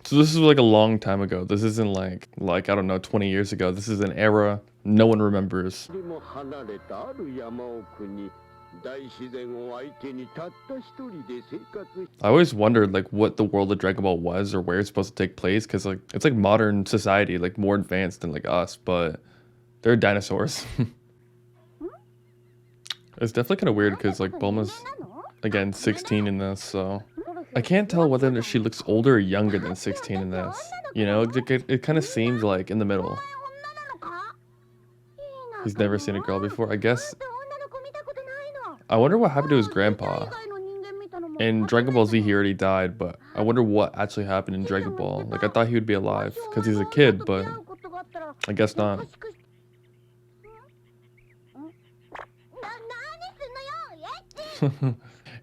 So this is like a long time ago. This isn't like I don't know, 20 years ago. This is an era no one remembers. I always wondered like what the world of Dragon Ball was or where it's supposed to take place because like it's like modern society, like more advanced than like us, but they're dinosaurs. It's definitely kind of weird because like Bulma's again 16 in this, so I can't tell whether or not she looks older or younger than 16 in this. You know, it kind of seems like in the middle. He's never seen a girl before. I guess. I wonder what happened to his grandpa. In Dragon Ball Z, he already died, but I wonder what actually happened in Dragon Ball. Like, I thought he would be alive because he's a kid, but I guess not.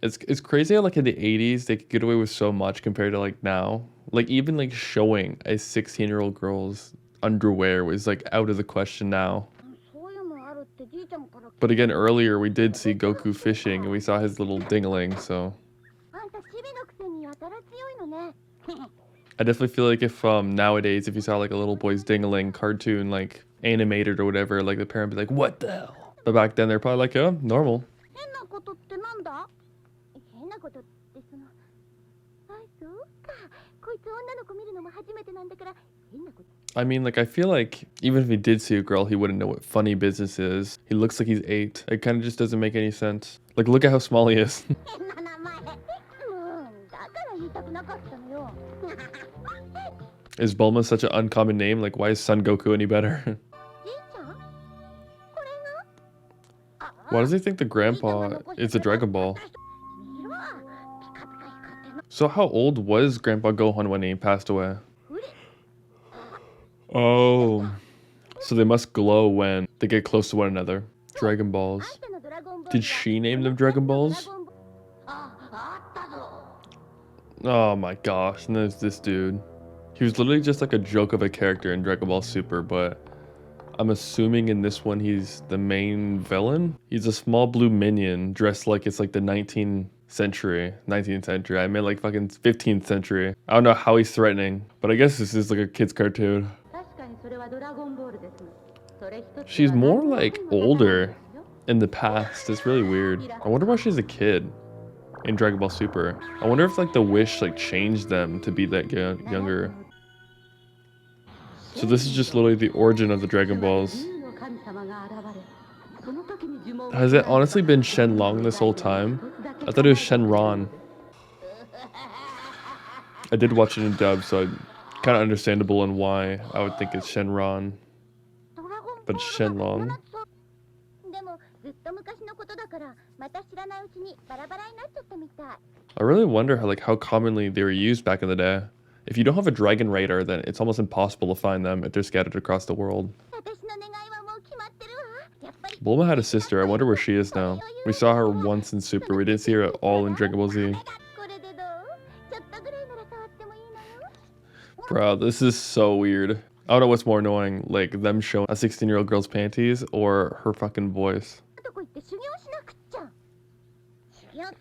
It's crazy how like in the 80s they could get away with so much compared to like now. Like even like showing a 16-year-old girl's underwear was like out of the question now. But again, earlier we did see Goku fishing and we saw his little dingling, so I definitely feel like if nowadays if you saw like a little boy's dingling cartoon like animated or whatever, like the parent would be like, what the hell? But back then they're probably like, oh, normal. I mean, like, I feel like even if he did see a girl, he wouldn't know what funny business is. He looks like he's 8. It kind of just doesn't make any sense. Like, look at how small he is. Is Bulma such an uncommon name? Like, why is Son Goku any better? Why does he think the grandpa is a Dragon Ball? So how old was Grandpa Gohan when he passed away? Oh, so they must glow when they get close to one another. Dragon Balls. Did she name them Dragon Balls? Oh my gosh, and there's this dude. He was literally just like a joke of a character in Dragon Ball Super, but I'm assuming in this one he's the main villain? He's a small blue minion dressed like it's like the 19th century. I meant like fucking 15th century. I don't know how he's threatening, but I guess this is like a kid's cartoon. She's more like older in the past. It's really weird. I wonder why she's a kid in Dragon Ball Super. I wonder if like the wish like changed them to be that younger. So this is just literally the origin of the Dragon Balls. Has it honestly been Shenlong this whole time? I thought it was Shenron. I did watch it in dub, so kind of understandable on why I would think it's Shenron. But it's Shenlong. I really wonder how commonly they were used back in the day. If you don't have a Dragon Raider, then it's almost impossible to find them if they're scattered across the world. Bulma had a sister. I wonder where she is now. We saw her once in Super. We didn't see her at all in Dragon Ball Z. Bro, this is so weird. I don't know what's more annoying, like them showing a 16-year-old girl's panties or her fucking voice.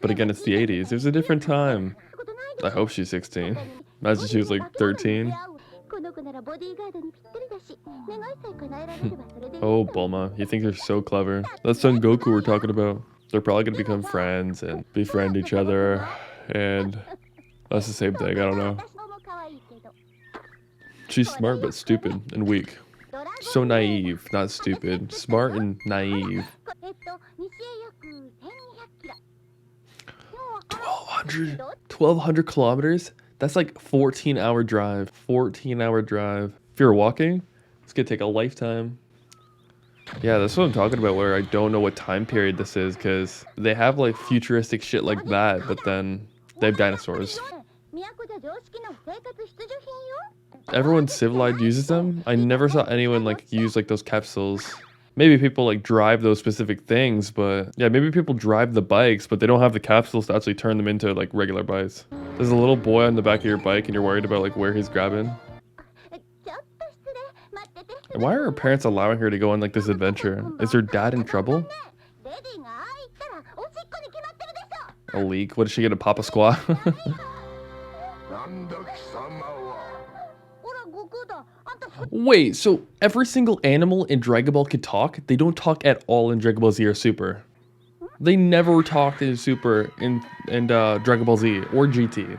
But again, it's the 80s. It was a different time. I hope she's 16. Imagine she was like 13. Oh, Bulma, you think you're so clever. That's Son Goku we're talking about. They're probably gonna become friends and befriend each other, and that's the same thing, I don't know. She's smart but stupid and weak. So naive, not stupid. Smart and naive. 1,200 kilometers? That's like 14-hour drive. 14-hour drive. If you're walking, it's gonna take a lifetime. Yeah, that's what I'm talking about, where I don't know what time period this is, because they have like futuristic shit like that, but then they have dinosaurs. Everyone civilized uses them? I never saw anyone like use like those capsules. Maybe people like drive those specific things, but yeah, maybe people drive the bikes, but they don't have the capsules to actually turn them into like regular bikes. There's a little boy on the back of your bike and you're worried about like where he's grabbing. And why are her parents allowing her to go on like this adventure? Is her dad in trouble? A leak? What did she get, a Papa Squat? Wait, so every single animal in Dragon Ball could talk? They don't talk at all in Dragon Ball Z or Super. They never talked in Super and Dragon Ball Z or GT.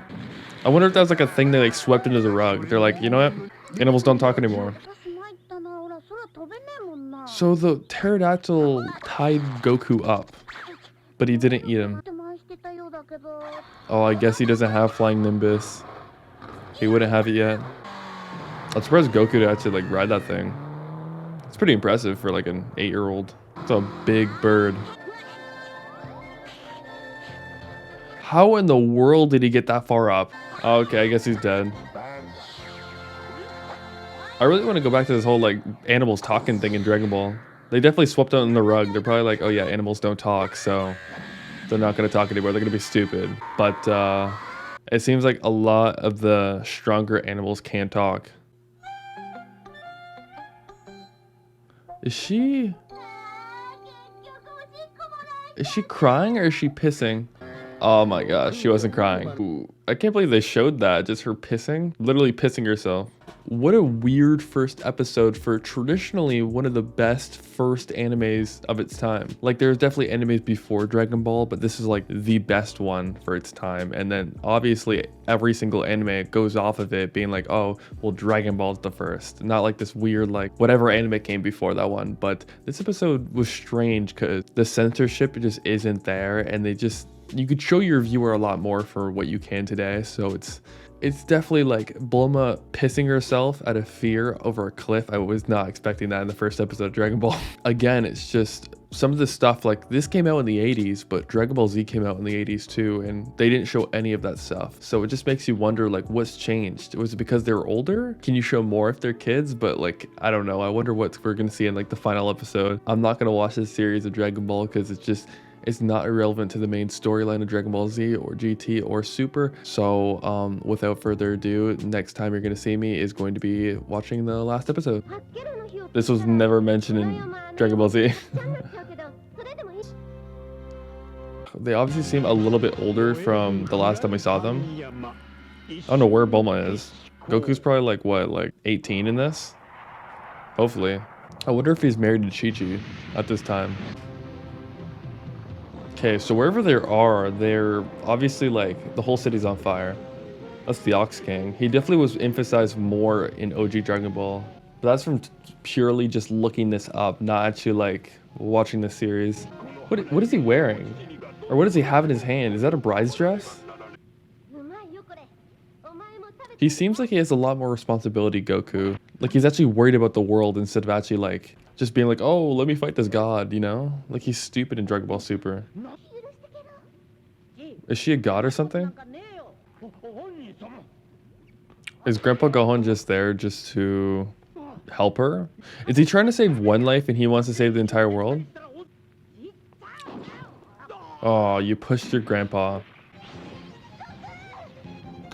I wonder if that's like a thing they like swept into the rug. They're like, you know what? Animals don't talk anymore. So the pterodactyl tied Goku up, but he didn't eat him. Oh, I guess he doesn't have Flying Nimbus. He wouldn't have it yet. I'm surprised Goku to actually like ride that thing. It's pretty impressive for like an 8-year-old. It's a big bird. How in the world did he get that far up? Oh, okay, I guess he's dead. I really want to go back to this whole like animals talking thing in Dragon Ball. They definitely swept out in the rug. They're probably like, oh yeah, animals don't talk, so they're not going to talk anymore. They're going to be stupid. But it seems like a lot of the stronger animals can talk. Is she crying or is she pissing? Oh my gosh, she wasn't crying. Ooh, I can't believe they showed that, just her pissing. Literally pissing herself. What a weird first episode for traditionally one of the best first animes of its time. Like there's definitely animes before Dragon Ball, but this is like the best one for its time. And then obviously every single anime goes off of it being like, oh, well, Dragon Ball's the first. Not like this weird, like whatever anime came before that one. But this episode was strange because the censorship just isn't there. And you could show your viewer a lot more for what you can today. So it's definitely like Bulma pissing herself out of fear over a cliff. I was not expecting that in the first episode of Dragon Ball. Again, it's just some of the stuff, like this came out in the 80s, but Dragon Ball Z came out in the 80s too, and they didn't show any of that stuff. So it just makes you wonder, like, what's changed? Was it because they're older? Can you show more if they're kids? But like, I don't know. I wonder what we're gonna see in like the final episode. I'm not gonna watch this series of Dragon Ball because it's not irrelevant to the main storyline of Dragon Ball Z or GT or Super. So without further ado, next time you're going to see me is going to be watching the last episode. This was never mentioned in Dragon Ball Z. They obviously seem a little bit older from the last time we saw them. I don't know where Bulma is. Goku's probably like, what, like 18 in this? Hopefully. I wonder if he's married to Chi-Chi at this time. Okay, so wherever they're obviously like the whole city's on fire. That's the Ox King. He definitely was emphasized more in OG Dragon Ball. But that's from purely just looking this up, not actually like watching the series. What is he wearing? Or what does he have in his hand? Is that a bride's dress? He seems like he has a lot more responsibility, Goku. Like he's actually worried about the world instead of actually like just being like, oh, let me fight this god, you know? Like he's stupid in Dragon Ball Super. Is she a god or something? Is Grandpa Gohan just there just to help her? Is he trying to save one life and he wants to save the entire world? Oh, you pushed your grandpa.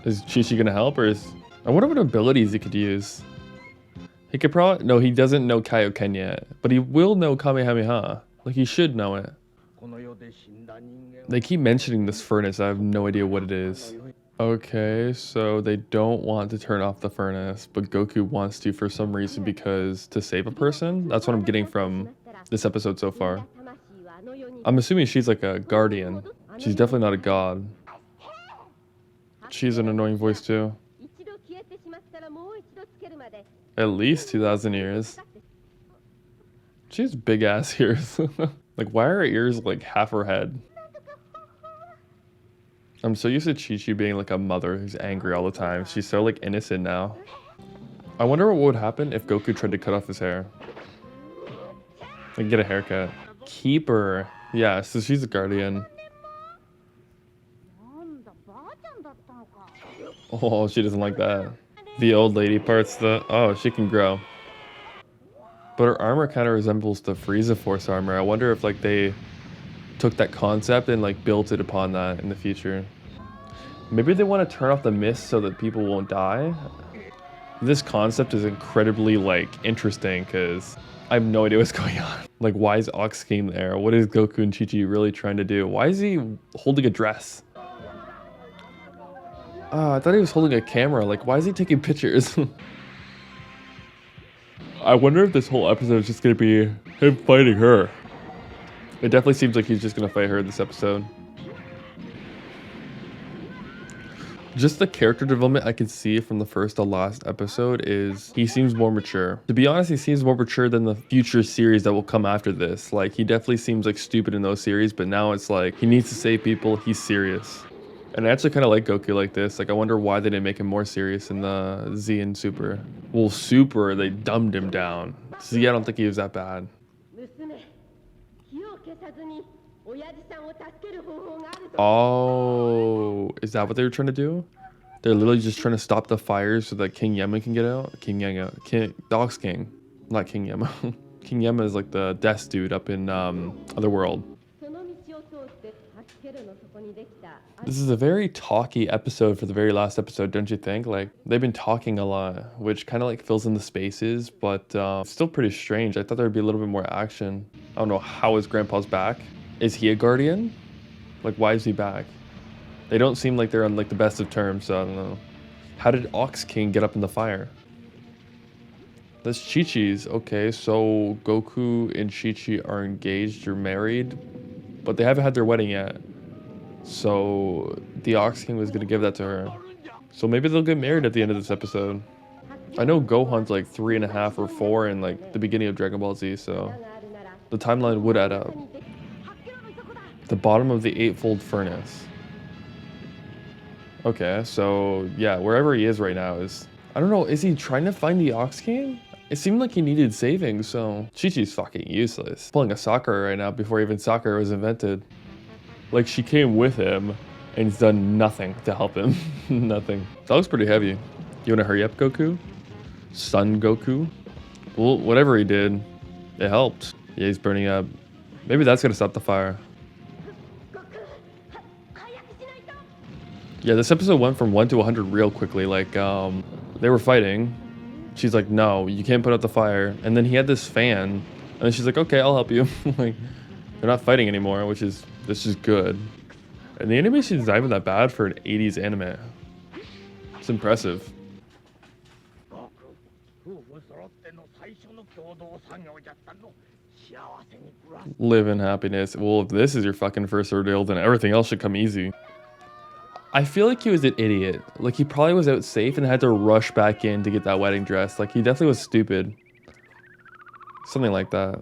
Is Chi-Chi gonna help or is... I wonder what abilities he could use. He could probably... No, he doesn't know Kaioken yet. But he will know Kamehameha. Like, he should know it. They keep mentioning this furnace. I have no idea what it is. Okay, so they don't want to turn off the furnace, but Goku wants to for some reason because to save a person? That's what I'm getting from this episode so far. I'm assuming she's like a guardian. She's definitely not a god. She's an annoying voice too. At least 2,000 years. She has big ass ears. Like, why are her ears like half her head? I'm so used to Chi-Chi being like a mother who's angry all the time. She's so like innocent now. I wonder what would happen if Goku tried to cut off his hair. Like get a haircut. Keeper. Yeah, so she's a guardian. Oh, she doesn't like that. The old lady part's oh, she can grow. But her armor kind of resembles the Frieza Force armor. I wonder if like they took that concept and like built it upon that in the future. Maybe they want to turn off the mist so that people won't die. This concept is incredibly like interesting because I have no idea what's going on. Like, why is Ox King there? What is Goku and Chi-Chi really trying to do? Why is he holding a dress? I thought he was holding a camera. Like, why is he taking pictures? I wonder if this whole episode is just gonna be him fighting her. It definitely seems like he's just gonna fight her this episode. Just the character development I can see from the first to last episode is he seems more mature. To be honest, he seems more mature than the future series that will come after this. Like, he definitely seems like stupid in those series, but now it's like he needs to save people. He's serious. And I actually kind of like Goku like this. Like, I wonder why they didn't make him more serious in the Z and Super. Well, Super, they dumbed him down. Z, I don't think he was that bad. Oh, is that what they were trying to do? They're literally just trying to stop the fires so that King Yemma can get out. Dogs King, not King Yemma. King Yemma is like the death dude up in Otherworld. This is a very talky episode for the very last episode, don't you think? Like, they've been talking a lot, which kind of like fills in the spaces, but still pretty strange. I thought there'd be a little bit more action. I don't know, how is Grandpa's back? Is he a guardian? Like, why is he back? They don't seem like they're on like the best of terms, so I don't know. How did Ox King get up in the fire? That's Chi-Chi's. Okay, so Goku and Chi-Chi are engaged or married, but they haven't had their wedding yet. So the Ox King was gonna give that to her. So maybe they'll get married at the end of this episode. I know Gohan's like 3.5 or 4 in like the beginning of Dragon Ball Z, so the timeline would add up. The bottom of the eightfold furnace. Okay, so yeah, wherever he is right now is... I don't know, is he trying to find the Ox King? It seemed like he needed saving, so... Chi-Chi's fucking useless. Pulling a Sakura right now before even Sakura was invented. Like, she came with him, and he's done nothing to help him. Nothing. That looks pretty heavy. You wanna hurry up, Goku? Son Goku? Well, whatever he did, it helped. Yeah, he's burning up. Maybe that's gonna stop the fire. Yeah, this episode went from 1 to 100 real quickly. Like, they were fighting. She's like, no, you can't put out the fire. And then he had this fan. And then she's like, okay, I'll help you. Like, they're not fighting anymore, which is, this is good. And the animation is not even that bad for an 80s anime. It's impressive. Live in happiness. Well, if this is your fucking first ordeal, then everything else should come easy. I feel like he was an idiot. Like, he probably was out safe and had to rush back in to get that wedding dress. Like, he definitely was stupid. Something like that.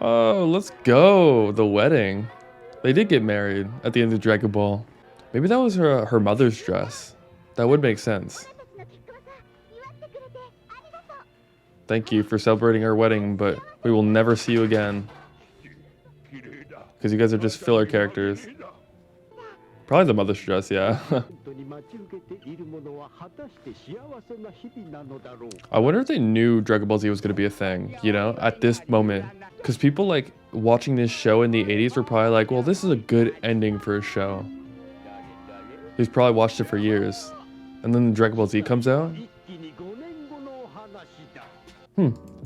Oh, let's go. The wedding. They did get married at the end of Dragon Ball. Maybe that was her mother's dress. That would make sense. Thank you for celebrating our wedding, but we will never see you again. Because you guys are just filler characters. Probably the mother's dress, yeah. I wonder if they knew Dragon Ball Z was going to be a thing, you know, at this moment. Because people like watching this show in the 80s were probably like, well, this is a good ending for a show. He's probably watched it for years. And then Dragon Ball Z comes out.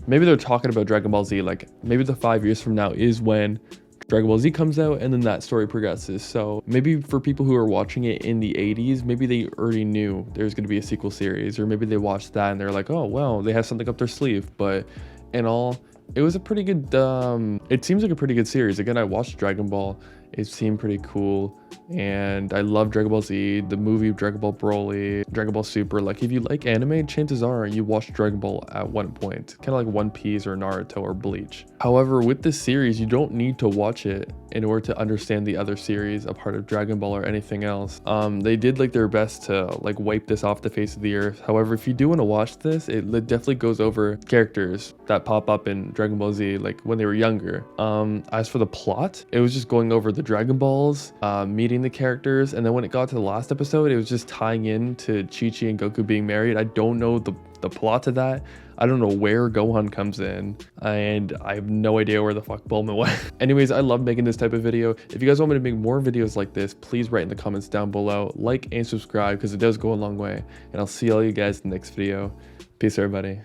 Maybe they're talking about Dragon Ball Z, like maybe the 5 years from now is when Dragon Ball Z comes out and then that story progresses. So maybe for people who are watching it in the 80s, maybe they already knew there's going to be a sequel series, or maybe they watched that and they're like, oh, well, they have something up their sleeve. But in all, it was a pretty good, it seems like a pretty good series. Again, I watched Dragon Ball. It seemed pretty cool. And I love Dragon Ball Z, the movie Dragon Ball Broly, Dragon Ball Super. Like, if you like anime, chances are you watched Dragon Ball at one point. Kind of like One Piece or Naruto or Bleach. However, with this series, you don't need to watch it in order to understand the other series, a part of Dragon Ball or anything else. They did like their best to like wipe this off the face of the earth. However, if you do want to watch this, it definitely goes over characters that pop up in Dragon Ball Z, like when they were younger. As for the plot, it was just going over the Dragon Balls, meeting the characters, and then when it got to the last episode, it was just tying in to Chi-Chi and Goku being married. I don't know the plot to that. I don't know where Gohan comes in, and I have no idea where the fuck Bulma went. Anyways, I love making this type of video. If you guys want me to make more videos like this, please write in the comments down below, like and subscribe, because it does go a long way, and I'll see all you guys in the next video. Peace, everybody.